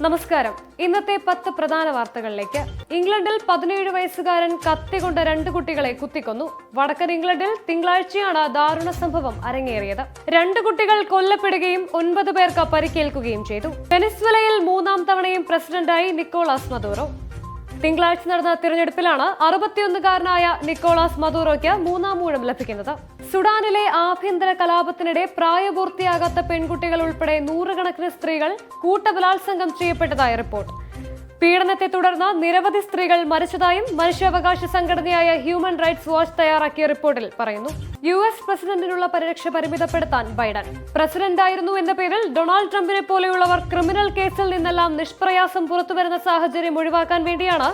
നമസ്കാരം. ഇന്നത്തെ 10 പ്രധാന വാർത്തകളിലേക്ക്. ഇംഗ്ലണ്ടിൽ 17 വയസ്സുകാരൻ കത്തികൊണ്ട് 2 കുട്ടികളെ കുത്തിക്കൊന്നു. വടക്കൻ ഇംഗ്ലണ്ടിൽ തിങ്കളാഴ്ചയാണ് ദാരുണ സംഭവം അരങ്ങേറിയത്. 2 കുട്ടികൾ കൊല്ലപ്പെടുകയും 9 പേർക്ക് പരിക്കേൽക്കുകയും ചെയ്തു. വെനസ്വേലയിൽ 3ാം തവണയും പ്രസിഡന്റായി നിക്കോളാസ് മദൂറോ. തിങ്കളാഴ്ച നടന്ന തിരഞ്ഞെടുപ്പിലാണ് 61കാരനായ നിക്കോളാസ് മദൂറോയ്ക്ക് 3ാം ഊഴം ലഭിക്കുന്നത്. സുഡാനിലെ ആഭ്യന്തര കലാപത്തിനിടെ പ്രായപൂർത്തിയാകാത്ത പെൺകുട്ടികൾ ഉൾപ്പെടെ നൂറുകണക്കിന് സ്ത്രീകൾ കൂട്ടബലാത്സംഗം ചെയ്യപ്പെട്ടതായി റിപ്പോർട്ട്. പീഡനത്തെ തുടർന്ന് നിരവധി സ്ത്രീകൾ മരിച്ചതായും മനുഷ്യാവകാശ സംഘടനയായ ഹ്യൂമൻ റൈറ്റ്സ് വാച്ച് തയ്യാറാക്കിയ റിപ്പോർട്ടിൽ പറയുന്നു. US പ്രസിഡന്റിനുള്ള പരിരക്ഷ പരിമിതപ്പെടുത്താൻ ബൈഡൻ. പ്രസിഡന്റായിരുന്നു എന്ന പേരിൽ ഡൊണാൾഡ് ട്രംപിനെ പോലെയുള്ളവർ ക്രിമിനൽ കേസിൽ നിന്നെല്ലാം നിഷ്പ്രയാസം പുറത്തുവരുന്ന സാഹചര്യം ഒഴിവാക്കാൻ വേണ്ടിയാണ്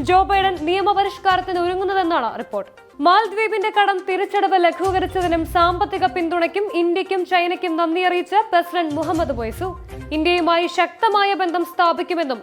ജോ ബൈഡൻ നിയമപരിഷ്കാരത്തിന് ഒരുങ്ങുന്നതെന്നാണ് റിപ്പോർട്ട്. മാൽദ്വീപിന്റെ കടം തിരിച്ചടവ് ലഘൂകരിച്ചതിനും സാമ്പത്തിക പിന്തുണയ്ക്കും ഇന്ത്യക്കും ചൈനയ്ക്കും നന്ദി അറിയിച്ച് പ്രസിഡന്റ് മുഹമ്മദ് മൊയ്സു. ഇന്ത്യയുമായി ശക്തമായ ബന്ധം സ്ഥാപിക്കുമെന്നും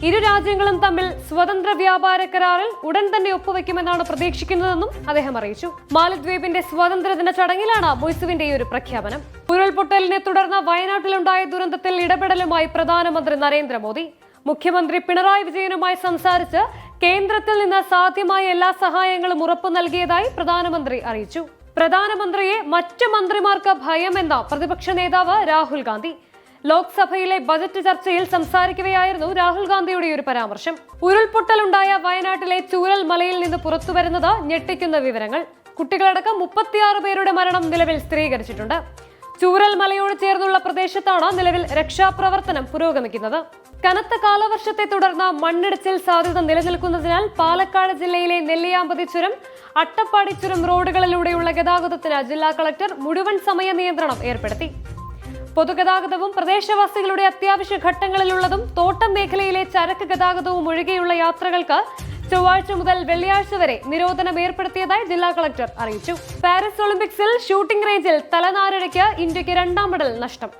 ഇരു രാജ്യങ്ങളും തമ്മിൽ സ്വതന്ത്ര വ്യാപാര കരാറിൽ ഉടൻ തന്നെ ഒപ്പുവെക്കുമെന്നാണ് പ്രതീക്ഷിക്കുന്നതെന്നും അദ്ദേഹം അറിയിച്ചു. മാലദ്വീപിന്റെ സ്വാതന്ത്ര്യദിന ചടങ്ങിലാണ് മൊയ്സുവിന്റെ ഈ ഒരു പ്രഖ്യാപനം. ഉരുൾപൊട്ടലിനെ തുടർന്ന് വയനാട്ടിലുണ്ടായ ദുരന്തത്തിൽ ഇടപെടലുമായി പ്രധാനമന്ത്രി നരേന്ദ്രമോദി. മുഖ്യമന്ത്രി പിണറായി വിജയനുമായി സംസാരിച്ച് കേന്ദ്രത്തിൽ നിന്ന് സാധ്യമായ എല്ലാ സഹായങ്ങളും ഉറപ്പു നൽകിയതായി പ്രധാനമന്ത്രി അറിയിച്ചു. പ്രധാനമന്ത്രിയെ മറ്റ് മന്ത്രിമാർക്ക് ഭയമെന്ന പ്രതിപക്ഷ നേതാവ് രാഹുൽ ഗാന്ധി. ലോക്സഭയിലെ ബജറ്റ് ചർച്ചയിൽ സംസാരിക്കവെയായിരുന്നു രാഹുൽ ഗാന്ധിയുടെ ഒരു പരാമർശം. ഉരുൾപൊട്ടലുണ്ടായ വയനാട്ടിലെ ചൂരൽ മലയിൽ നിന്ന് പുറത്തുവരുന്നത് ഞെട്ടിക്കുന്ന വിവരങ്ങൾ. കുട്ടികളടക്കം 36 പേരുടെ മരണം നിലവിൽ സ്ഥിരീകരിച്ചിട്ടുണ്ട്. ചൂരൽ മലയോട് ചേർന്നുള്ള പ്രദേശത്താണ് നിലവിൽ രക്ഷാപ്രവർത്തനം പുരോഗമിക്കുന്നത്. കനത്ത കാലവർഷത്തെ തുടർന്ന് മണ്ണിടിച്ചിൽ സാധ്യത നിലനിൽക്കുന്നതിനാൽ പാലക്കാട് ജില്ലയിലെ നെല്ലിയാമ്പതി ചുരം, അട്ടപ്പാടി ചുരം റോഡുകളിലൂടെയുള്ള ഗതാഗതത്തിന് ജില്ലാ കളക്ടർ മുഴുവൻ സമയ നിയന്ത്രണം ഏർപ്പെടുത്തി. പൊതുഗതാഗതവും പ്രദേശവാസികളുടെ അത്യാവശ്യ ഘട്ടങ്ങളിലുള്ളതും തോട്ടം മേഖലയിലെ ചരക്ക് ഗതാഗതവും ഒഴികെയുള്ള യാത്രകൾക്ക് ചൊവ്വാഴ്ച മുതൽ വെള്ളിയാഴ്ച വരെ നിരോധനം ഏർപ്പെടുത്തിയതായി ജില്ലാ കളക്ടർ അറിയിച്ചു. പാരീസ് ഒളിമ്പിക്സിൽ ഷൂട്ടിംഗ് റേഞ്ചിൽ തലനാരിഴയ്ക്ക് ഇന്ത്യക്ക് 2ാം മെഡൽ നഷ്ടം.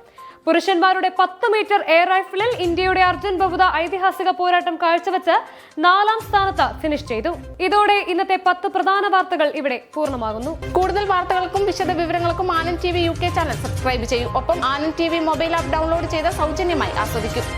പുരുഷന്മാരുടെ 10 മീറ്റർ എയർ റൈഫിളിൽ ഇന്ത്യയുടെ അർജുൻ ബബുദ ഐതിഹാസിക പോരാട്ടം കാഴ്ചവെച്ച് 4ാം സ്ഥാനത്ത് ഫിനിഷ് ചെയ്തു. ഇതോടെ ഇന്നത്തെ 10 പ്രധാന വാർത്തകൾ ഇവിടെ പൂർണ്ണമാകുന്നു. കൂടുതൽ വാർത്തകൾക്കും വിശദ വിവരങ്ങൾക്കും Anand TV UK channel subscribe ചെയ്യൂ. ഒപ്പം Anand TV mobile app download ചെയ്ത് സൗജന്യമായി ആസ്വദിക്കും.